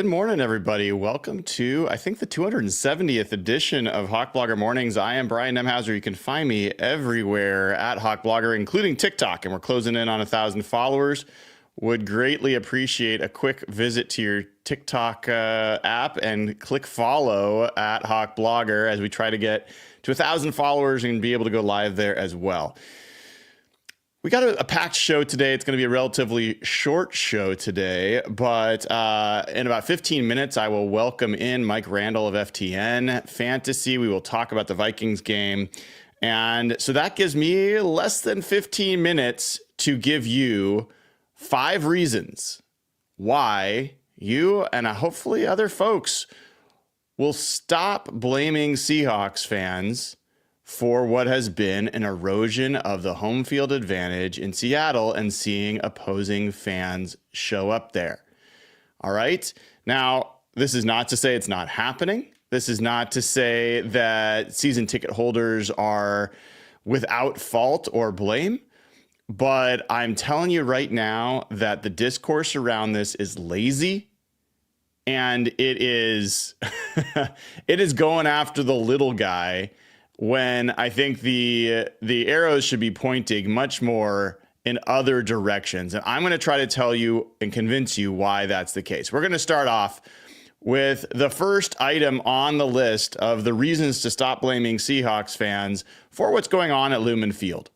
Good morning, everybody. Welcome to, I think, the 270th edition of Hawk Blogger Mornings. I am Brian Nemhauser. You can find me everywhere at Hawk Blogger, including TikTok, and we're closing in on 1,000 followers. Would greatly appreciate a quick visit to your TikTok app and click follow at Hawk Blogger as we try to get to 1,000 followers and be able to go live there as well. We got a packed show today. It's going to be a relatively short show today, but in about 15 minutes, I will welcome in Mike Randle of FTN Fantasy. We will talk about the Vikings game. And so that gives me less than 15 minutes to give you 5 reasons why you and hopefully other folks will stop blaming Seahawks fans for what has been an erosion of the home field advantage in Seattle and seeing opposing fans show up there. All right. Now, this is not to say it's not happening. This is not to say that season ticket holders are without fault or blame. But I'm telling you right now that the discourse around this is lazy. And it is it is going after the little guy, when I think the arrows should be pointing much more in other directions. And I'm going to try to tell you and convince you why that's the case. We're going to start off with the first item on the list of the reasons to stop blaming Seahawks fans for what's going on at Lumen Field.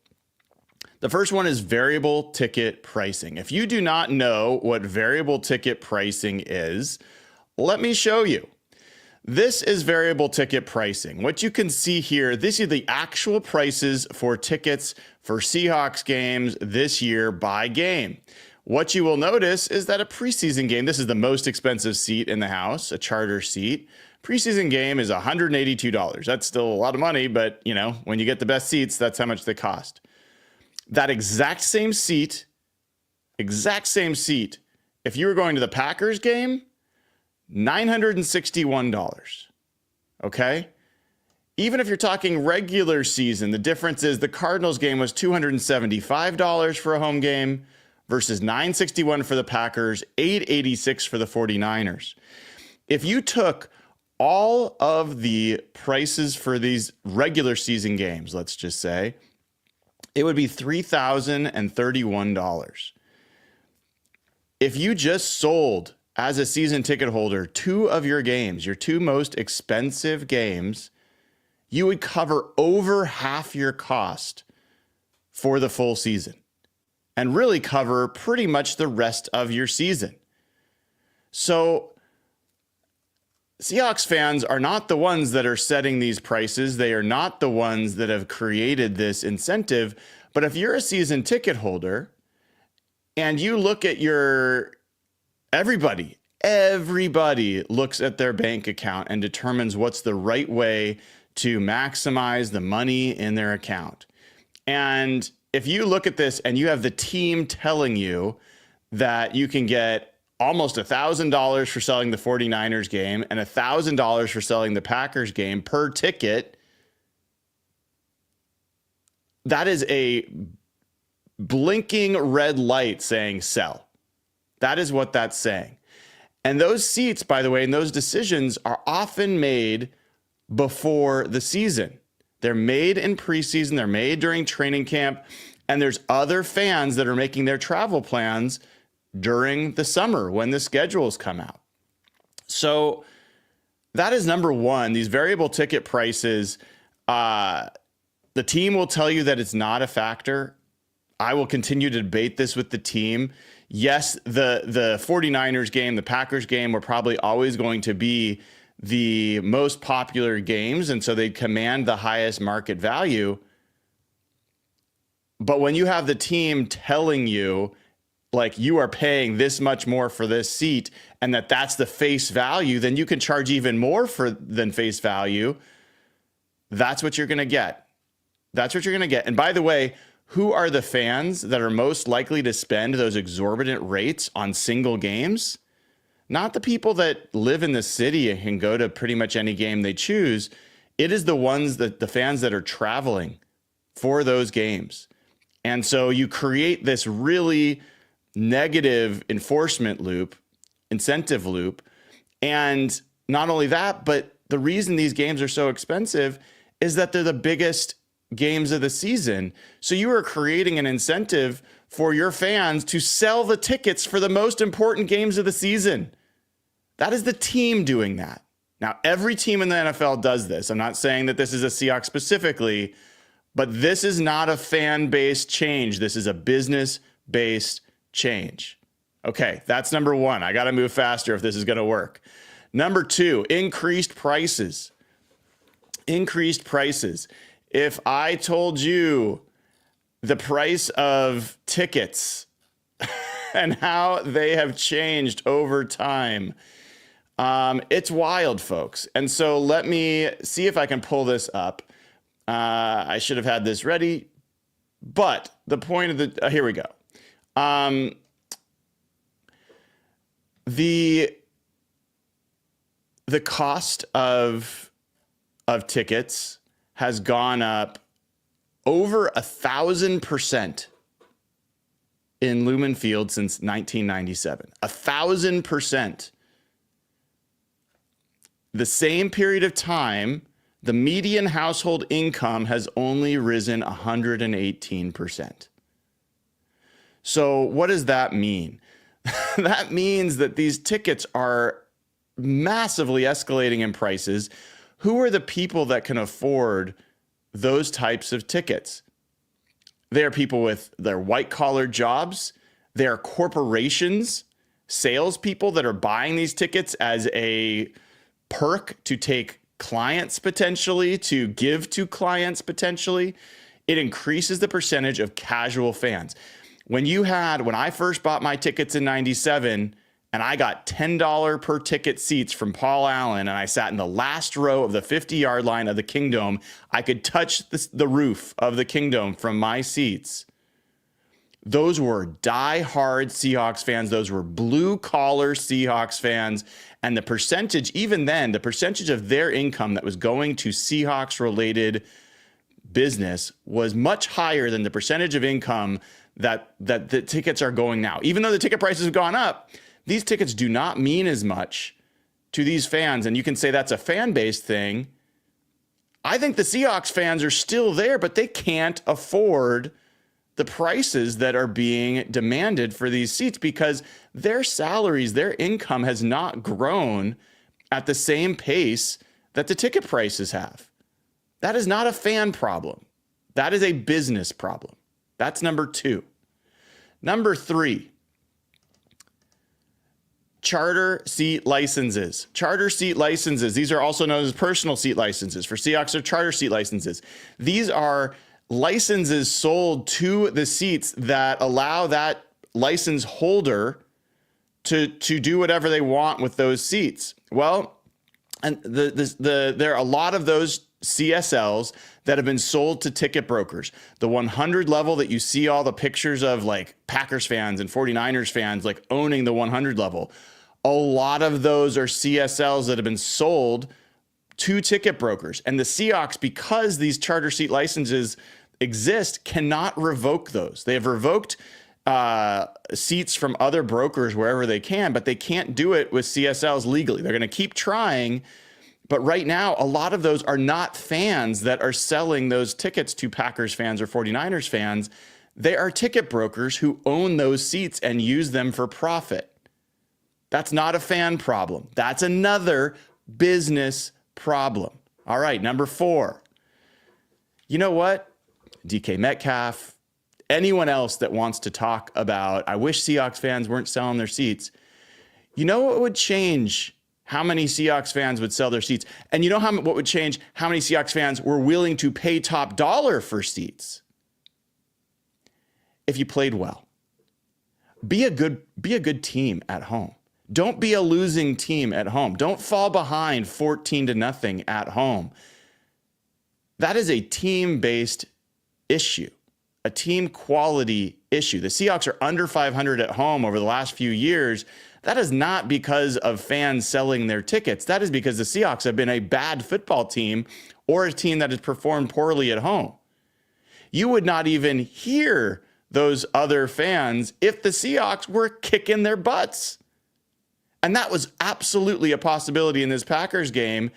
The first one is variable ticket pricing. If you do not know what variable ticket pricing is, let me show you. This is variable ticket pricing. What you can see here, this is the actual prices for tickets for Seahawks games this year by game. What you will notice is that a preseason game, this is the most expensive seat in the house, a charter seat. Preseason game is $182. That's still a lot of money, but you know, when you get the best seats, that's how much they cost. That exact same seat, if you were going to the Packers game, $961. Okay. Even if you're talking regular season, the difference is the Cardinals game was $275 for a home game versus $961 for the Packers, $886 for the 49ers. If you took all of the prices for these regular season games, let's just say, it would be $3,031. If you just sold as a season ticket holder 2 of your games, your 2 most expensive games, you would cover over half your cost for the full season and really cover pretty much the rest of your season. So Seahawks fans are not the ones that are setting these prices. They are not the ones that have created this incentive. But if you're a season ticket holder and you look at everybody looks at their bank account and determines what's the right way to maximize the money in their account. And if you look at this and you have the team telling you that you can get almost $1,000 for selling the 49ers game and $1,000 for selling the Packers game per ticket, that is a blinking red light saying sell. That is what that's saying. And those seats, by the way, and those decisions are often made before the season. They're made in preseason, they're made during training camp, and there's other fans that are making their travel plans during the summer when the schedules come out. So that is number one, these variable ticket prices. The team will tell you that it's not a factor. I will continue to debate this with the team. Yes, the 49ers game, the Packers game were probably always going to be the most popular games, and so they command the highest market value. But when you have the team telling you, like, you are paying this much more for this seat and that's the face value, then you can charge even more than face value. That's what you're going to get. That's what you're going to get. And by the way, who are the fans that are most likely to spend those exorbitant rates on single games? Not the people that live in the city and can go to pretty much any game they choose. It is the fans that are traveling for those games. And so you create this really negative enforcement loop, incentive loop, And not only that, but the reason these games are so expensive is that they're the biggest games of the season. So you are creating an incentive for your fans to sell the tickets for the most important games of the season. That is the team doing that. Now, every team in the NFL does this. I'm not saying that this is a Seahawks specifically, but this is not a fan-based change. This is a business-based change. Okay, that's number one. I got to move faster if this is going to work. Number two, increased prices. Increased prices. If I told you the price of tickets and how they have changed over time, it's wild, folks. And so let me see if I can pull this up. I should have had this ready, but the point of the, here we go. The cost of tickets has gone up over 1,000% in Lumen Field since 1997. 1,000%. The same period of time, the median household income has only risen 118%. So what does that mean? That means that these tickets are massively escalating in prices. Who are the people that can afford those types of tickets? They are people with their white-collar jobs. They are corporations, salespeople that are buying these tickets as a perk to take clients potentially, to give to clients potentially. It increases the percentage of casual fans. When I first bought my tickets in 97 and I got $10 per ticket seats from Paul Allen and I sat in the last row of the 50-yard line of the Kingdome, I could touch the roof of the Kingdome from my seats. Those were die-hard Seahawks fans. Those were blue-collar Seahawks fans. And the percentage, even then, the percentage of their income that was going to Seahawks-related business was much higher than the percentage of income that the tickets are going now. Even though the ticket prices have gone up, these tickets do not mean as much to these fans. And you can say that's a fan-based thing. I think the Seahawks fans are still there, but they can't afford the prices that are being demanded for these seats because their salaries, their income has not grown at the same pace that the ticket prices have. That is not a fan problem. That is a business problem. That's number two. Number three, charter seat licenses. Charter seat licenses. These are also known as personal seat licenses. For Seahawks, they're charter seat licenses. These are licenses sold to the seats that allow that license holder to do whatever they want with those seats. Well, and there are a lot of those CSLs that have been sold to ticket brokers. The 100 level that you see all the pictures of, like Packers fans and 49ers fans like owning the 100 level. A lot of those are CSLs that have been sold to ticket brokers. And the Seahawks, because these charter seat licenses exist, cannot revoke those. They have revoked seats from other brokers wherever they can, but they can't do it with CSLs legally. They're going to keep trying. But right now, a lot of those are not fans that are selling those tickets to Packers fans or 49ers fans. They are ticket brokers who own those seats and use them for profit. That's not a fan problem. That's another business problem. All right, number four. You know what? DK Metcalf, anyone else that wants to talk about, I wish Seahawks fans weren't selling their seats. You know what would change how many Seahawks fans would sell their seats? And you know what would change how many Seahawks fans were willing to pay top dollar for seats? If you played well. Be a good team at home. Don't be a losing team at home. Don't fall behind 14-0 at home. That is a team-based issue, a team quality issue. The Seahawks are under 500 at home over the last few years. That is not because of fans selling their tickets. That is because the Seahawks have been a bad football team or a team that has performed poorly at home. You would not even hear those other fans if the Seahawks were kicking their butts. And that was absolutely a possibility in this Packers game.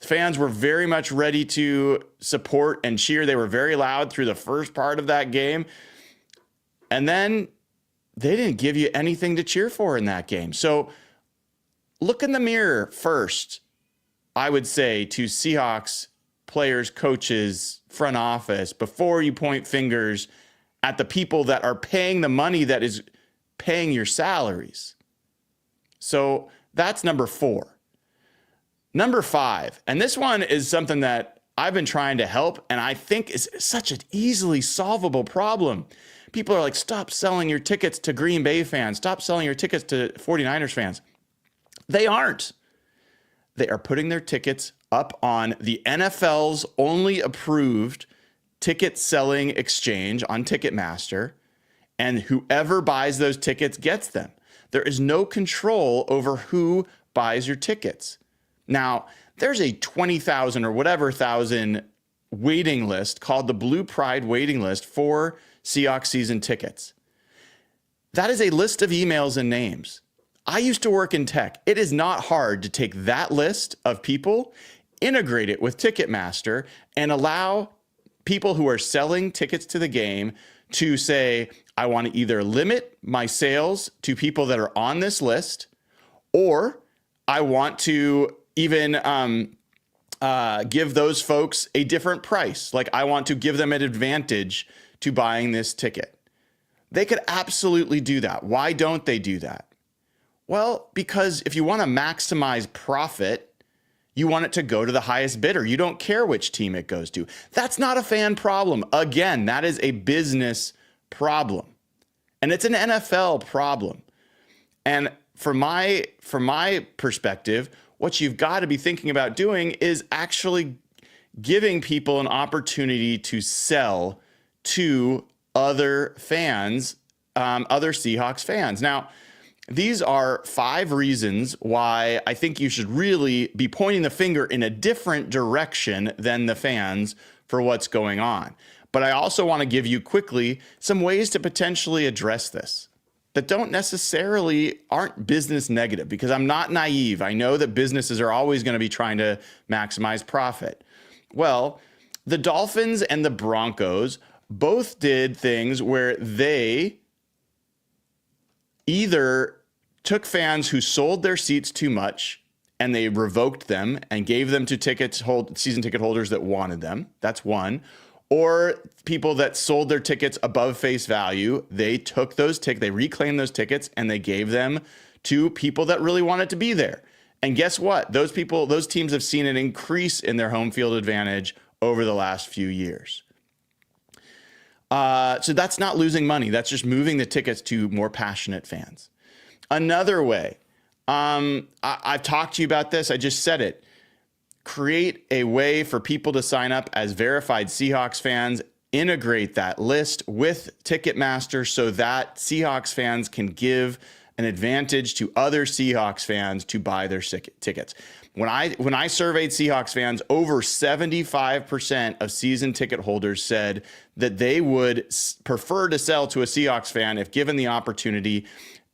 Fans were very much ready to support and cheer. They were very loud through the first part of that game. And then they didn't give you anything to cheer for in that game. So look in the mirror first, I would say, to Seahawks players, coaches, front office, before you point fingers at the people that are paying the money that is paying your salaries. So that's number 4. Number 5, and this one is something that I've been trying to help, and I think is such an easily solvable problem. People are like, stop selling your tickets to Green Bay fans. Stop selling your tickets to 49ers fans. They aren't. They are putting their tickets up on the NFL's only approved ticket selling exchange on Ticketmaster, and whoever buys those tickets gets them. There is no control over who buys your tickets. Now, there's a 20,000 or whatever thousand waiting list called the Blue Pride waiting list for Seahawks season tickets. That is a list of emails and names. I used to work in tech. It is not hard to take that list of people, integrate it with Ticketmaster, and allow people who are selling tickets to the game to say, I want to either limit my sales to people that are on this list, or I want to even give those folks a different price. Like, I want to give them an advantage to buying this ticket. They could absolutely do that. Why don't they do that? Well, because if you want to maximize profit, you want it to go to the highest bidder. You don't care which team it goes to. That's not a fan problem. Again, that is a business problem. And it's an NFL problem. And from my perspective, what you've got to be thinking about doing is actually giving people an opportunity to sell to other fans, other Seahawks fans. Now, these are 5 reasons why I think you should really be pointing the finger in a different direction than the fans for what's going on. But I also want to give you quickly some ways to potentially address this that don't necessarily aren't business negative, because I'm not naive. I know that businesses are always going to be trying to maximize profit. Well, the Dolphins and the Broncos both did things where they either took fans who sold their seats too much and they revoked them and gave them to season ticket holders that wanted them. That's one. Or people that sold their tickets above face value, they took those tickets, they reclaimed those tickets, and they gave them to people that really wanted to be there. And guess what? Those teams have seen an increase in their home field advantage over the last few years. So that's not losing money. That's just moving the tickets to more passionate fans. Another way, I've talked to you about this. I just said it. Create a way for people to sign up as verified Seahawks fans. Integrate that list with Ticketmaster so that Seahawks fans can give an advantage to other Seahawks fans to buy their tickets. When I surveyed Seahawks fans, over 75% of season ticket holders said that they would prefer to sell to a Seahawks fan if given the opportunity.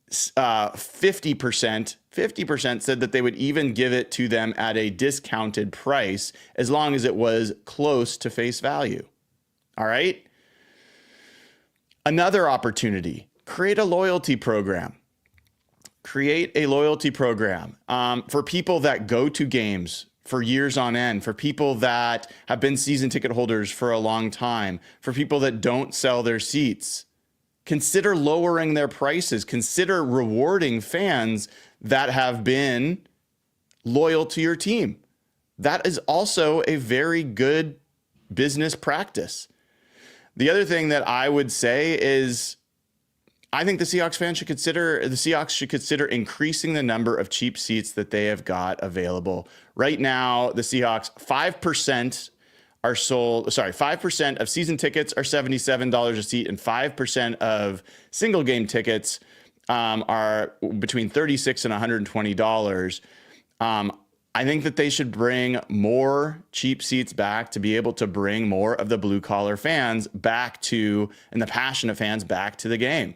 50% said that they would even give it to them at a discounted price as long as it was close to face value. All right. Another opportunity, create a loyalty program. Create a loyalty program for people that go to games for years on end, for people that have been season ticket holders for a long time, for people that don't sell their seats. Consider lowering their prices. Consider rewarding fans that have been loyal to your team. That is also a very good business practice. The other thing that I would say is I think the Seahawks should consider increasing the number of cheap seats that they have got available. Right now, the Seahawks, 5% are sold. 5% of season tickets are $77 a seat, and 5% of single game tickets are between $36 and $120. I think that they should bring more cheap seats back to be able to bring more of the blue collar fans back to, and the passionate fans back to the game.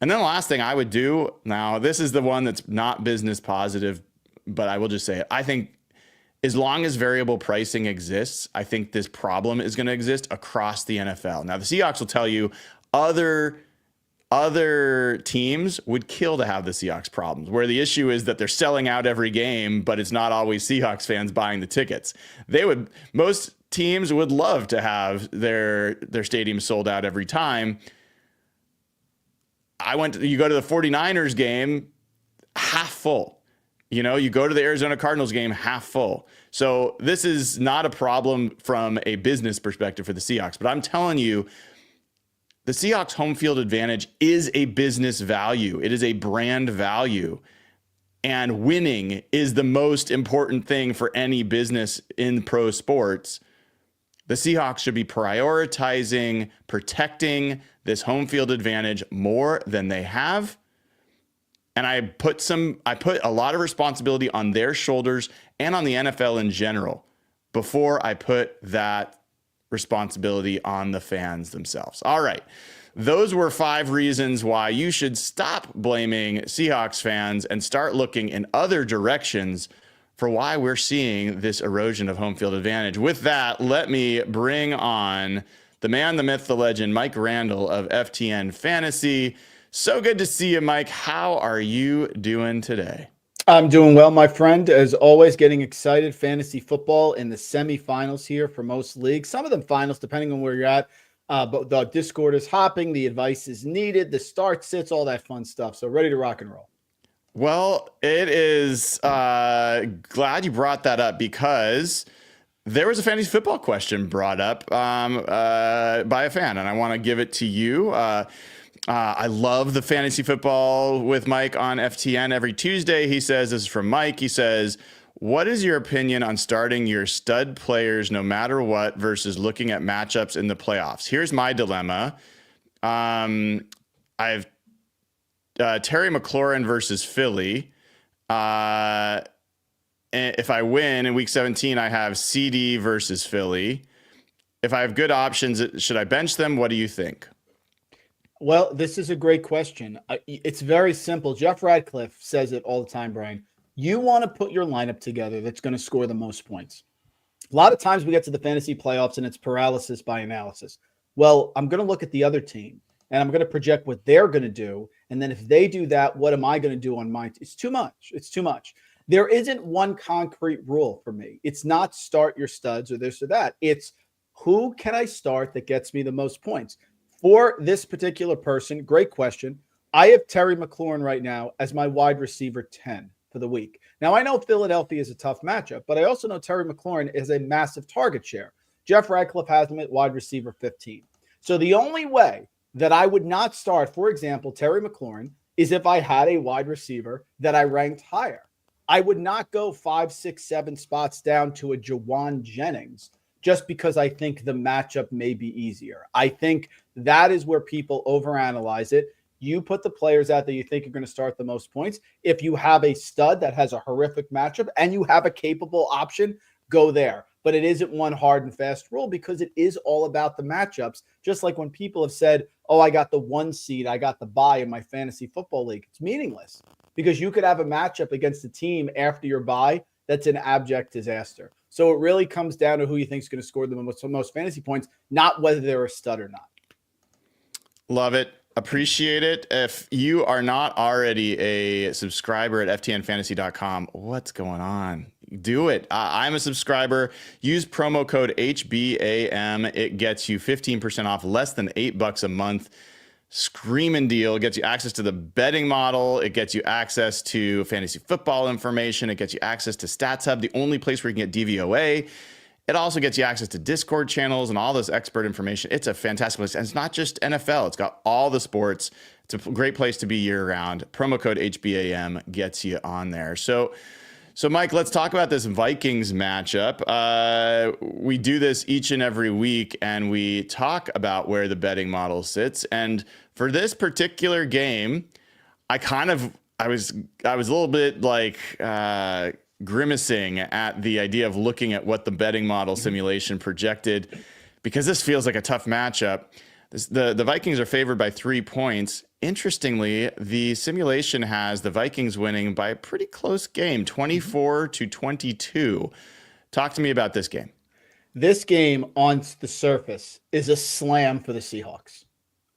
And then the last thing I would do, now this is the one that's not business positive, but I will just say it. I think as long as variable pricing exists, I think this problem is going to exist across the NFL. Now, the Seahawks will tell you other teams would kill to have the Seahawks problems, where the issue is that they're selling out every game, but it's not always Seahawks fans buying the tickets. Most teams would love to have their stadium sold out every time. You go to the 49ers game, half full. You go to the Arizona Cardinals game, half full. So this is not a problem from a business perspective for the Seahawks. But I'm telling you, the Seahawks home field advantage is a business value. It is a brand value. And winning is the most important thing for any business in pro sports. The Seahawks should be prioritizing protecting this home field advantage more than they have. And I put a lot of responsibility on their shoulders and on the NFL in general before I put that responsibility on the fans themselves. All right. Those were 5 reasons why you should stop blaming Seahawks fans and start looking in other directions for why we're seeing this erosion of home field advantage. With that, let me bring on the man, the myth, the legend, Mike Randle of FTN Fantasy. So good to see you, Mike. How are you doing today? I'm doing well, my friend. As always, getting excited. Fantasy football in the semifinals here for most leagues. Some of them finals, depending on where you're at. But the Discord is hopping. The advice is needed. The start sits, all that fun stuff. So ready to rock and roll. Well, it is glad you brought that up because there was a fantasy football question brought up by a fan, and I want to give it to you. I love the fantasy football with Mike on FTN every Tuesday. He says, this is from Mike. He says, what is your opinion on starting your stud players no matter what versus looking at matchups in the playoffs? Here's my dilemma. I have Terry McLaurin versus Philly. If I win in week 17, I have CD versus Philly. If I have good options, should I bench them? What do you think? Well, this is a great question. It's very simple. Jeff Radcliffe says it all the time, Brian. You want to put your lineup together that's going to score the most points. A lot of times we get to the fantasy playoffs and it's paralysis by analysis. Well, I'm going to look at the other team and I'm going to project what they're going to do. And then if they do that, what am I going to do on mine? It's too much. It's too much. There isn't one concrete rule for me. It's not start your studs or this or that. It's who can I start that gets me the most points? For this particular person, great question. I have Terry McLaurin right now as my wide receiver 10 for the week. Now, I know Philadelphia is a tough matchup, but I also know Terry McLaurin is a massive target share. Jeff Radcliffe has him at wide receiver 15. So the only way that I would not start, for example, Terry McLaurin, is if I had a wide receiver that I ranked higher. I would not go 5, 6, 7 spots down to a Jawan Jennings just because I think the matchup may be easier. I think that is where people overanalyze it. You put the players out that you think are going to start the most points. If you have a stud that has a horrific matchup and you have a capable option, go there. But it isn't one hard and fast rule because it is all about the matchups. Just like when people have said, oh, I got the 1 seed, I got the bye in my fantasy football league. It's meaningless because you could have a matchup against a team after your bye that's an abject disaster. So it really comes down to who you think is going to score the most fantasy points, not whether they're a stud or not. Love it. Appreciate it. If you are not already a subscriber at ftnfantasy.com, what's going on? Do it. I'm a subscriber. Use promo code HBAM. It gets you 15% off, less than $8 a month. Screaming deal. It gets you access to the betting model. It gets you access to fantasy football information. It gets you access to Stats Hub, the only place where you can get DVOA. It also gets you access to Discord channels and all this expert information. It's a fantastic place. And it's not just NFL. It's got all the sports. It's a great place to be year-round. Promo code HBAM gets you on there. So Mike, let's talk about this Vikings matchup. We do this each and every week, and we talk about where the betting model sits. And for this particular game, I was a little bit like grimacing at the idea of looking at what the betting model simulation projected, because this feels like a tough matchup. The Vikings are favored by 3 points. Interestingly, the simulation has the Vikings winning by a pretty close game, 24-22. Talk to me about this game. This game on the surface is a slam for the Seahawks.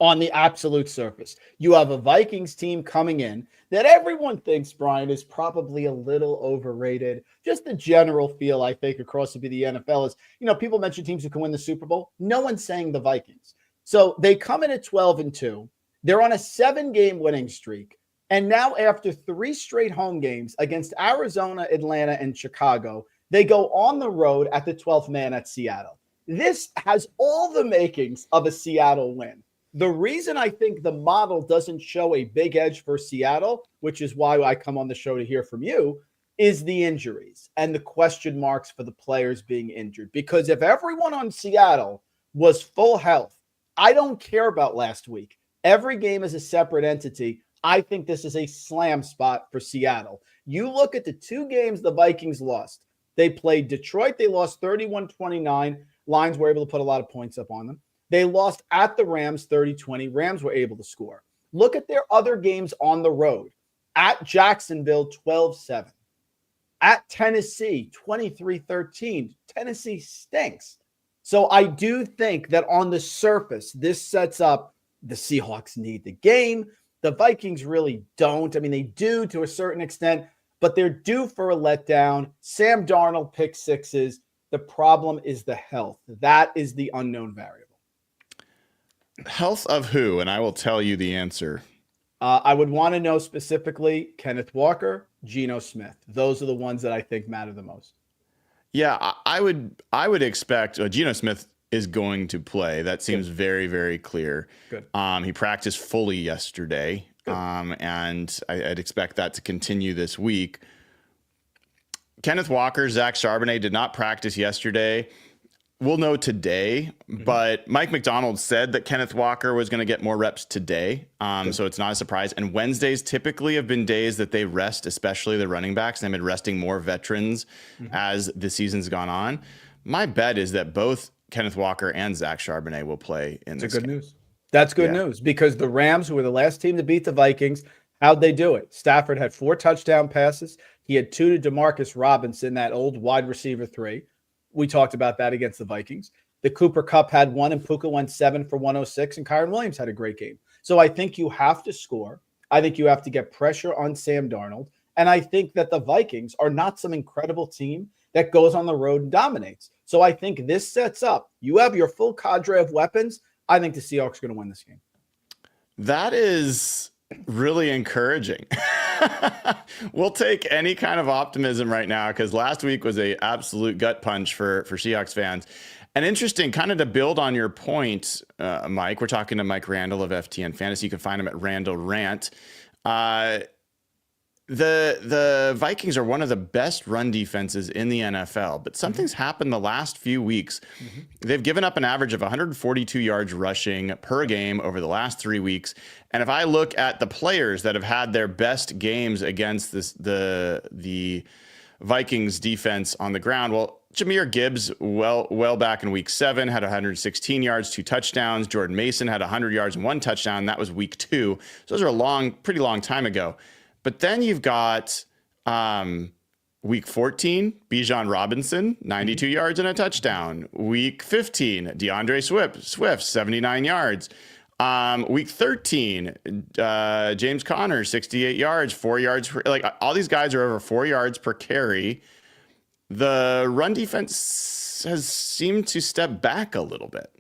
On the absolute surface, you have a Vikings team coming in that everyone thinks, Brian, is probably a little overrated. Just the general feel, I think, across the NFL is, people mention teams who can win the Super Bowl. No one's saying the Vikings. So they come in at 12-2. They're on a 7-game winning streak. And now after 3 straight home games against Arizona, Atlanta, and Chicago, they go on the road at the 12th man at Seattle. This has all the makings of a Seattle win. The reason I think the model doesn't show a big edge for Seattle, which is why I come on the show to hear from you, is the injuries and the question marks for the players being injured. Because if everyone on Seattle was full health, I don't care about last week. Every game is a separate entity. I think this is a slam spot for Seattle. You look at the 2 games the Vikings lost. They played Detroit. They lost 31-29. Lions were able to put a lot of points up on them. They lost at the Rams 30-20. Rams were able to score. Look at their other games on the road. At Jacksonville, 12-7. At Tennessee, 23-13. Tennessee stinks. So I do think that on the surface, this sets up the Seahawks need the game. The Vikings really don't. I mean, they do to a certain extent, but they're due for a letdown. Sam Darnold pick sixes. The problem is the health. That is the unknown variable. Health of who? And I will tell you the answer. I would want to know specifically Kenneth Walker, Geno Smith. Those are the ones that I think matter the most. Yeah, I would expect Geno Smith is going to play. That seems very, very clear. Good. He practiced fully yesterday, and I'd expect that to continue this week. Kenneth Walker, Zach Charbonnet did not practice yesterday. We'll know today, but Mike McDonald said that Kenneth Walker was going to get more reps today, so it's not a surprise. And Wednesdays typically have been days that they rest, especially the running backs. They've been resting more veterans as the season's gone on. My bet is that both Kenneth Walker and Zach Charbonnet will play in this game. That's good news. That's good news because the Rams, who were the last team to beat the Vikings, how'd they do it? Stafford had 4 touchdown passes. He had 2 to Demarcus Robinson, that old wide receiver 3. We talked about that against the Vikings. The Cooper Kupp had 1 and Puka went 7 for 106, and Kyren Williams had a great game. So I think you have to score. I think you have to get pressure on Sam Darnold. And I think that the Vikings are not some incredible team that goes on the road and dominates. So I think this sets up. You have your full cadre of weapons. I think the Seahawks are going to win this game. That is really encouraging. We'll take any kind of optimism right now because last week was a absolute gut punch for Seahawks fans. And interesting, kind of to build on your point, Mike, we're talking to Mike Randle of FTN Fantasy. You can find him at Randle Rant. The Vikings are one of the best run defenses in the NFL, but something's happened the last few weeks. They've given up an average of 142 yards rushing per game over the last 3 weeks. And if I look at the players that have had their best games against the Vikings defense on the ground, well, Jahmyr Gibbs, well back in week 7, had 116 yards, 2 touchdowns. Jordan Mason had 100 yards and 1 touchdown. That was week 2. So those are pretty long time ago. But then you've got week 14, Bijan Robinson, 92 yards and a touchdown. Week 15, DeAndre Swift, 79 yards. Week 13, James Conner, 68 yards, 4 yards. All these guys are over 4 yards per carry. The run defense has seemed to step back a little bit.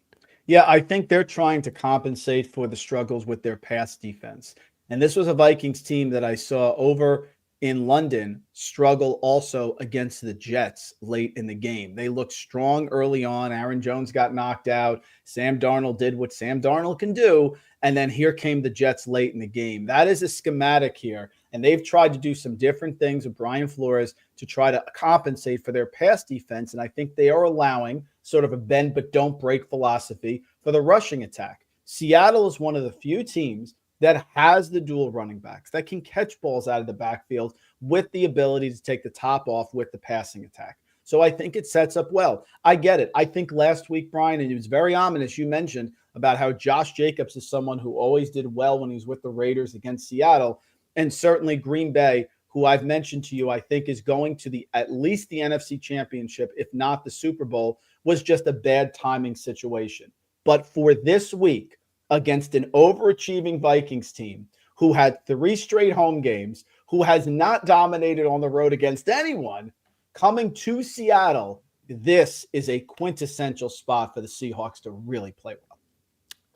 Yeah, I think they're trying to compensate for the struggles with their pass defense. And this was a Vikings team that I saw over in London struggle also against the Jets late in the game. They looked strong early on. Aaron Jones got knocked out. Sam Darnold did what Sam Darnold can do. And then here came the Jets late in the game. That is a schematic here. And they've tried to do some different things with Brian Flores to try to compensate for their pass defense. And I think they are allowing sort of a bend but don't break philosophy for the rushing attack. Seattle is one of the few teams that has the dual running backs that can catch balls out of the backfield with the ability to take the top off with the passing attack. So I think it sets up well. I get it. I think last week, Brian, and it was very ominous, you mentioned about how Josh Jacobs is someone who always did well when he's with the Raiders against Seattle. And certainly Green Bay, who I've mentioned to you, I think is going to at least the NFC Championship, if not the Super Bowl, was just a bad timing situation. But for this week, against an overachieving Vikings team who had 3 straight home games, who has not dominated on the road against anyone, coming to Seattle, this is a quintessential spot for the Seahawks to really play well.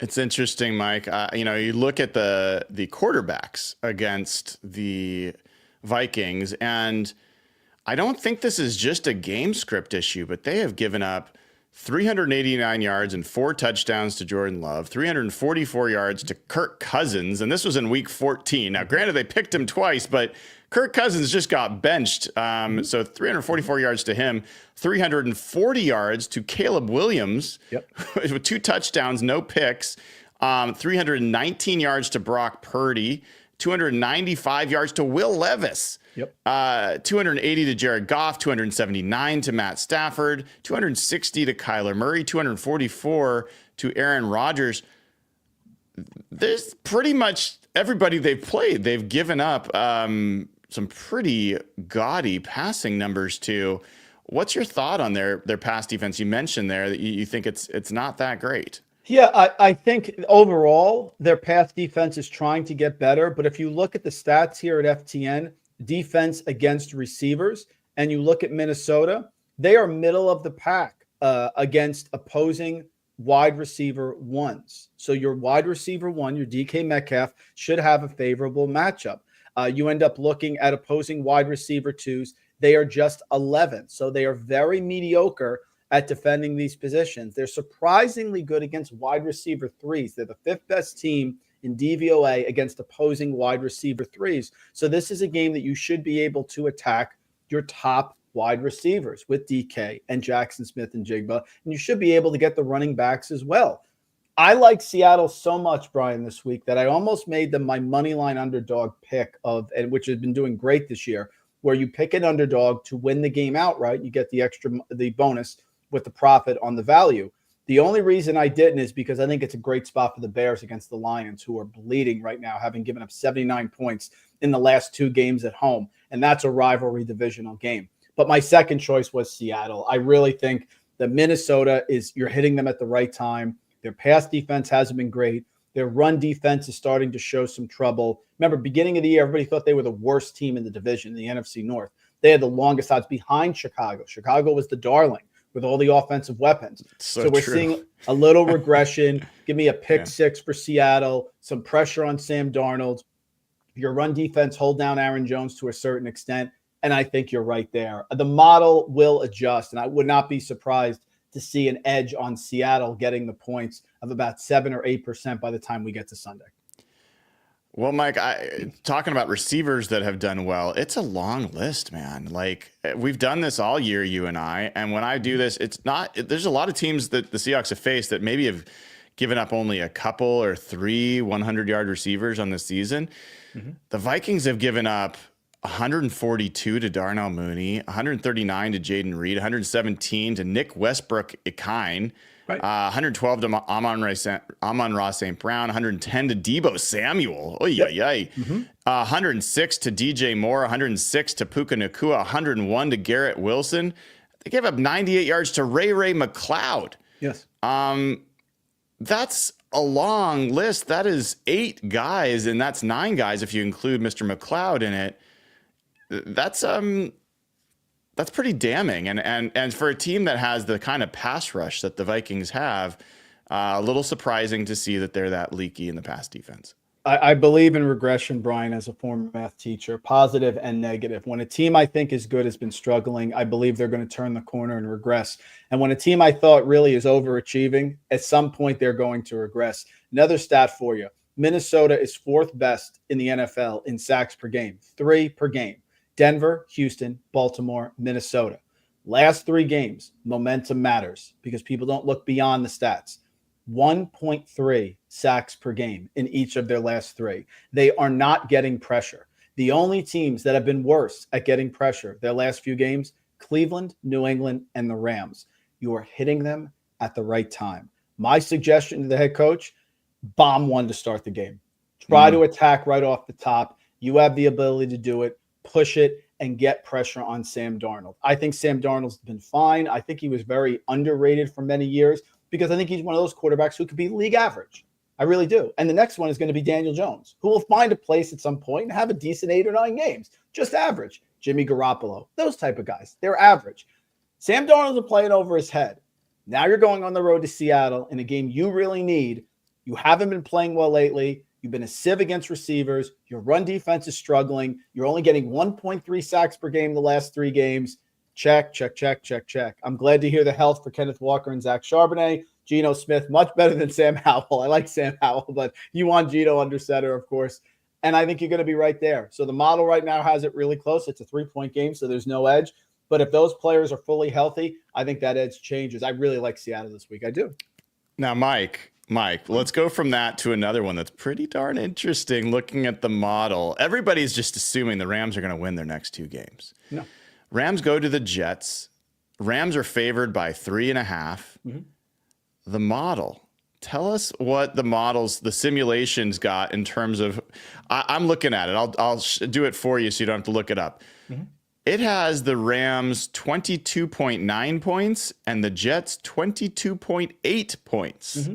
It's interesting, Mike. You look at the quarterbacks against the Vikings, and I don't think this is just a game script issue, but they have given up 389 yards and 4 touchdowns to Jordan Love, 344 yards to Kirk Cousins, and this was in week 14. Now, granted, they picked him twice, but Kirk Cousins just got benched. So 344 yards to him, 340 yards to Caleb Williams with 2 touchdowns, no picks, 319 yards to Brock Purdy, 295 yards to Will Levis. 280 to Jared Goff, 279 to Matt Stafford, 260 to Kyler Murray, 244 to Aaron Rodgers. There's pretty much everybody they've played, they've given up some pretty gaudy passing numbers to. What's your thought on their pass defense? You mentioned there that you think it's not that great. Yeah, I think overall their pass defense is trying to get better. But if you look at the stats here at FTN, defense against receivers, and you look at Minnesota, they are middle of the pack against opposing wide receiver ones. So your wide receiver one, your DK Metcalf, should have a favorable matchup. You end up looking at opposing wide receiver twos. They are just 11. So they are very mediocre at defending these positions. They're surprisingly good against wide receiver threes. They're the 5th best team in DVOA against opposing wide receiver threes. So this is a game that you should be able to attack your top wide receivers with DK and Jackson Smith and Jigba, and you should be able to get the running backs as well. I like Seattle so much, Brian, this week that I almost made them my money line underdog pick and which has been doing great this year, where you pick an underdog to win the game outright. You get the bonus with the profit on the value. The only reason I didn't is because I think it's a great spot for the Bears against the Lions, who are bleeding right now, having given up 79 points in the last 2 games at home. And that's a rivalry divisional game. But my second choice was Seattle. I really think that Minnesota you're hitting them at the right time. Their pass defense hasn't been great. Their run defense is starting to show some trouble. Remember, beginning of the year, everybody thought they were the worst team in the division, the NFC North. They had the longest odds behind Chicago. Chicago was the darling with all the offensive weapons. So we're seeing a little regression. Give me a pick 6 for Seattle, some pressure on Sam Darnold. Your run defense hold down Aaron Jones to a certain extent, and I think you're right there. The model will adjust, and I would not be surprised to see an edge on Seattle getting the points of about 7 or 8% by the time we get to Sunday. Well, Mike, talking about receivers that have done well, it's a long list, man. Like, we've done this all year, you and I. And when I do this, there's a lot of teams that the Seahawks have faced that maybe have given up only a couple or 3 100-yard receivers on the season. Mm-hmm. The Vikings have given up 142 to Darnell Mooney, 139 to Jaden Reed, 117 to Nick Westbrook-Ikine, 112 to Amon-Ra St. Brown, 110 to Deebo Samuel, 106 to DJ Moore, 106 to Puka Nacua, 101 to Garrett Wilson. They gave up 98 yards to Ray McLeod. Yes. That's a long list. That is 8 guys, and that's 9 guys if you include Mr. McLeod in it. That's pretty damning, and for a team that has the kind of pass rush that the Vikings have, a little surprising to see that they're that leaky in the pass defense. I believe in regression, Brian, as a former math teacher, positive and negative. When a team I think is good has been struggling, I believe they're going to turn the corner and regress. And when a team I thought really is overachieving, at some point they're going to regress. Another stat for you: Minnesota is 4th best in the NFL in sacks per game, 3 per game. Denver, Houston, Baltimore, Minnesota. Last 3 games, momentum matters because people don't look beyond the stats. 1.3 sacks per game in each of their last 3. They are not getting pressure. The only teams that have been worse at getting pressure their last few games, Cleveland, New England, and the Rams. You are hitting them at the right time. My suggestion to the head coach, bomb one to start the game. Try to attack right off the top. You have the ability to do it. Push it and get pressure on Sam Darnold. I think Sam Darnold's been fine. I think he was very underrated for many years because I think he's one of those quarterbacks who could be league average. I really do. And the next one is going to be Daniel Jones, who will find a place at some point and have a decent 8 or 9 games, just average. Jimmy Garoppolo, those type of guys, they're average. Sam Darnold's playing over his head. Now you're going on the road to Seattle in a game you really need. You haven't been playing well lately. You've been a sieve against receivers. Your run defense is struggling. You're only getting 1.3 sacks per game the last 3 games. Check, check, check, check, check. I'm glad to hear the health for Kenneth Walker and Zach Charbonnet. Geno Smith, much better than Sam Howell. I like Sam Howell, but you want Geno under center, of course. And I think you're going to be right there. So the model right now has it really close. It's a 3-point game, so there's no edge. But if those players are fully healthy, I think that edge changes. I really like Seattle this week. I do. Now, Mike, let's go from that to another one that's pretty darn interesting looking at the model. Everybody's just assuming the Rams are going to win their next 2 games. No. Rams go to the Jets. Rams are favored by 3.5. Mm-hmm. The model. Tell us what the simulations got in terms of, I'm looking at it. I'll do it for you so you don't have to look it up. Mm-hmm. It has the Rams 22.9 points and the Jets 22.8 points. Mm-hmm.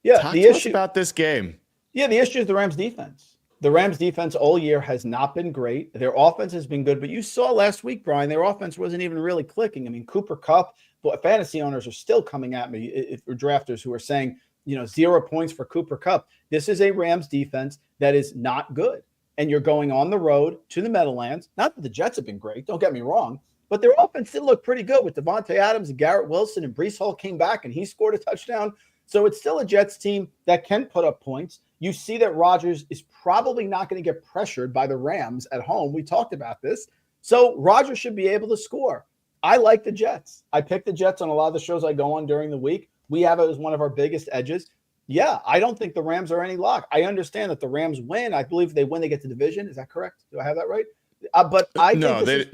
Yeah, Talk to us about this game. Yeah, the issue is the Rams defense. The Rams defense all year has not been great. Their offense has been good, but you saw last week, Brian, their offense wasn't even really clicking. I mean, Cooper Kupp, but fantasy owners are still coming at me, or drafters who are saying, 0 points for Cooper Kupp. This is a Rams defense that is not good. And you're going on the road to the Meadowlands. Not that the Jets have been great, don't get me wrong, but their offense did look pretty good with Devontae Adams and Garrett Wilson, and Breece Hall came back and he scored a touchdown. So it's still a Jets team that can put up points. You see that Rodgers is probably not going to get pressured by the Rams at home. We talked about this. So Rodgers should be able to score. I like the Jets. I pick the Jets on a lot of the shows I go on during the week. We have it as one of our biggest edges. Yeah, I don't think the Rams are any lock. I understand that the Rams win. I believe they win, they get the division. Is that correct? Do I have that right? But I the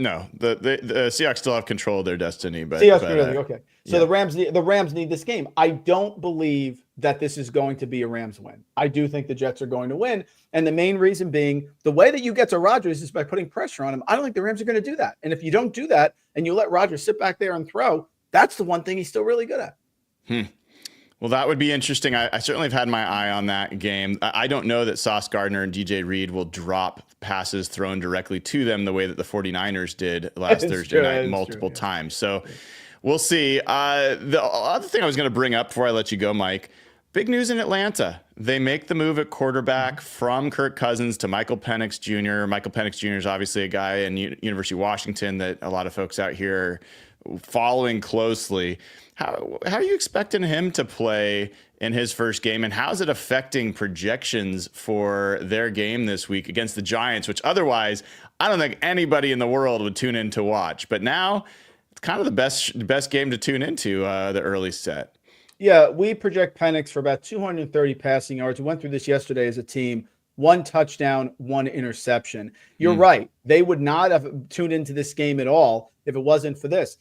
Seahawks still have control of their destiny. But Seahawks okay. So yeah. the Rams need this game. I don't believe that this is going to be a Rams win. I do think the Jets are going to win, and the main reason being the way that you get to Rodgers is by putting pressure on him. I don't think the Rams are going to do that. And if you don't do that and you let Rodgers sit back there and throw, that's the one thing he's still really good at. Well, that would be interesting. I certainly have had my eye on that game. I don't know that Sauce Gardner and DJ Reed will drop passes thrown directly to them the way that the 49ers did last Thursday night multiple times. So we'll see. The other thing I was going to bring up before I let you go, Mike, big news in Atlanta. They make the move at quarterback from Kirk Cousins to Michael Penix Jr. Michael Penix Jr. is obviously a guy in University of Washington that a lot of folks out here are following closely. How are you expecting him to play in his first game, and how's it affecting projections for their game this week against the Giants, which otherwise I don't think anybody in the world would tune in to watch. But now it's kind of the best game to tune into the early set. Yeah, we project Penix for about 230 passing yards. We went through this yesterday as a team. 1 touchdown, 1 interception. You're right. They would not have tuned into this game at all if it wasn't for this.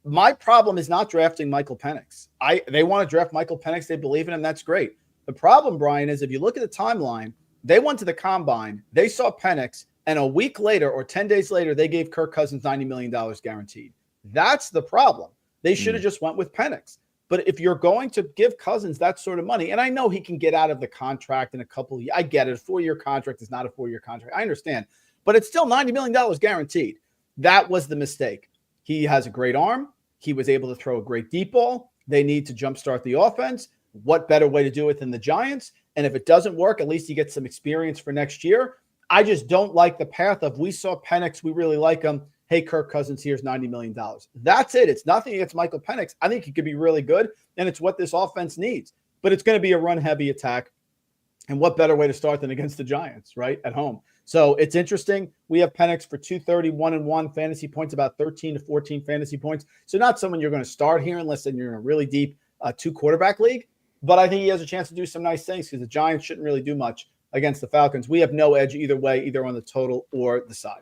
My problem is not drafting Michael Penix. They want to draft Michael Penix. They believe in him. That's great. The problem, Brian, is if you look at the timeline, they went to the combine, they saw Penix, and a week later or 10 days later, they gave Kirk Cousins $90 million guaranteed. That's the problem. They should have just went with Penix. But if you're going to give Cousins that sort of money, and I know he can get out of the contract in a couple of years. I get it. A 4-year contract is not a 4-year contract. I understand. But it's still $90 million guaranteed. That was the mistake. He has a great arm. He was able to throw a great deep ball. They need to jumpstart the offense. What better way to do it than the Giants? And if it doesn't work, at least he gets some experience for next year. I just don't like the path of we saw Penix, we really like him. Hey, Kirk Cousins, here's $90 million. That's it. It's nothing against Michael Penix. I think he could be really good, and it's what this offense needs. But it's going to be a run-heavy attack. And what better way to start than against the Giants, right, at home? So it's interesting. We have Penix for 231-1 fantasy points, about 13 to 14 fantasy points. So not someone you're going to start here unless then you're in a really deep 2-quarterback league. But I think he has a chance to do some nice things because the Giants shouldn't really do much against the Falcons. We have no edge either way, either on the total or the side.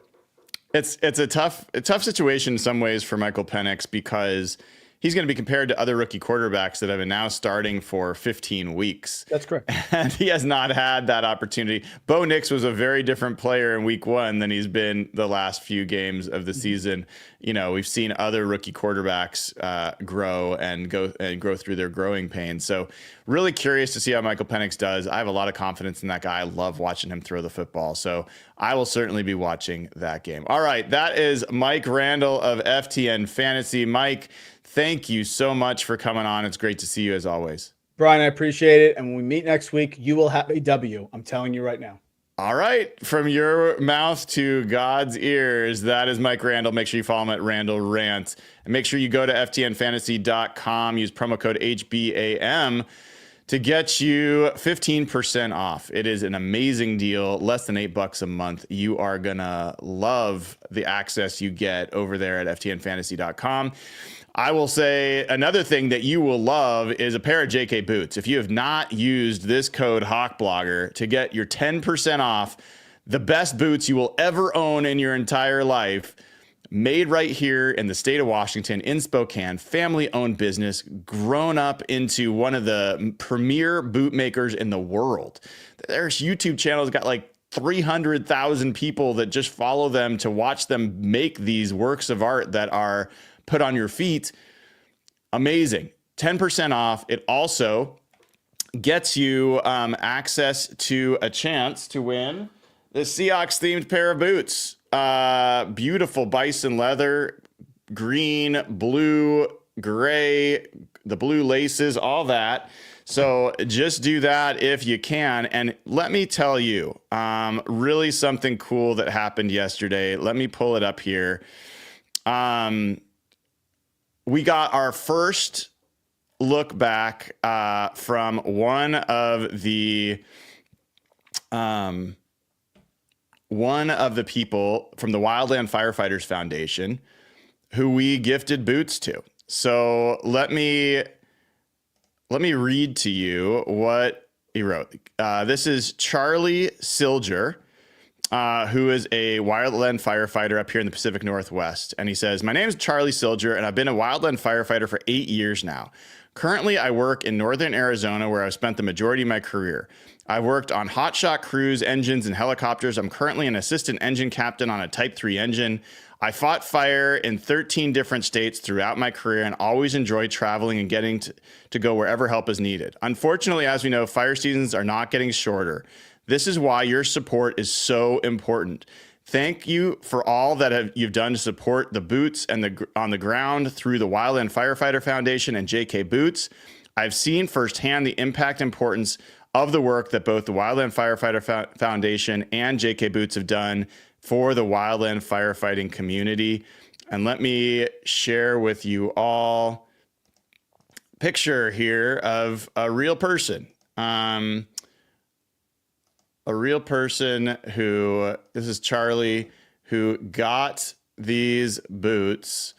It's a tough situation in some ways for Michael Penix because he's going to be compared to other rookie quarterbacks that have been now starting for 15 weeks. That's correct. And he has not had that opportunity. Bo Nix was a very different player in week 1 than he's been the last few games of the season. You know, we've seen other rookie quarterbacks grow through their growing pains. So really curious to see how Michael Penix does. I have a lot of confidence in that guy. I love watching him throw the football. So I will certainly be watching that game. All right. That is Mike Randle of FTN Fantasy. Mike, thank you so much for coming on. It's great to see you as always. Brian, I appreciate it. And when we meet next week, you will have a W. I'm telling you right now. All right. From your mouth to God's ears, that is Mike Randle. Make sure you follow him at Randle Rant. And make sure you go to ftnfantasy.com, use promo code HBAM to get you 15% off. It is an amazing deal, less than $8 a month. You are going to love the access you get over there at ftnfantasy.com. I will say another thing that you will love is a pair of JK boots. If you have not used this code HawkBlogger to get your 10% off the best boots you will ever own in your entire life, made right here in the state of Washington, in Spokane, family-owned business, grown up into one of the premier boot makers in the world. Their YouTube channel has got like 300,000 people that just follow them to watch them make these works of art that are put on your feet. Amazing. 10% off. It also gets you access to a chance to win the Seahawks themed pair of boots. Beautiful bison leather, green, blue, gray, the blue laces, all that. So just do that if you can. And let me tell you, really something cool that happened yesterday. Let me pull it up here. We got our first look back from one of the people from the Wildland Firefighters Foundation who we gifted boots to. So let me read to you what he wrote. This is Charlie Silger, who is a wildland firefighter up here in the Pacific Northwest. And he says, "My name is Charlie Silger, and I've been a wildland firefighter for 8 years now. Currently, I work in northern Arizona, where I've spent the majority of my career. I've worked on hotshot crews, engines, and helicopters. I'm currently an assistant engine captain on a Type 3 engine. I fought fire in 13 different states throughout my career and always enjoyed traveling and getting to go wherever help is needed. Unfortunately, as we know, fire seasons are not getting shorter. This is why your support is so important. Thank you for all that you've done to support the boots and on the ground through the Wildland Firefighter Foundation and JK Boots. I've seen firsthand the impact and importance of the work that both the Wildland Firefighter Foundation and JK Boots have done for the wildland firefighting community." And let me share with you all a picture here of a real person. This is Charlie, who got these boots.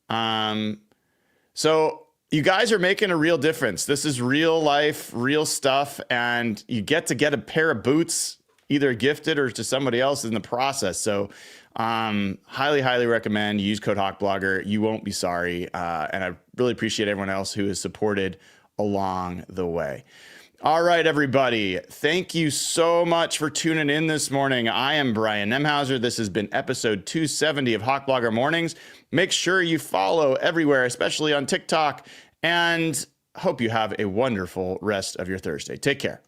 So you guys are making a real difference. This is real life, real stuff, and you get a pair of boots either gifted or to somebody else in the process. So highly, highly recommend you use code HawkBlogger. You won't be sorry. And I really appreciate everyone else who has supported along the way. All right, everybody. Thank you so much for tuning in this morning. I am Brian Nemhauser. This has been episode 270 of HawkBlogger Mornings. Make sure you follow everywhere, especially on TikTok, and hope you have a wonderful rest of your Thursday. Take care.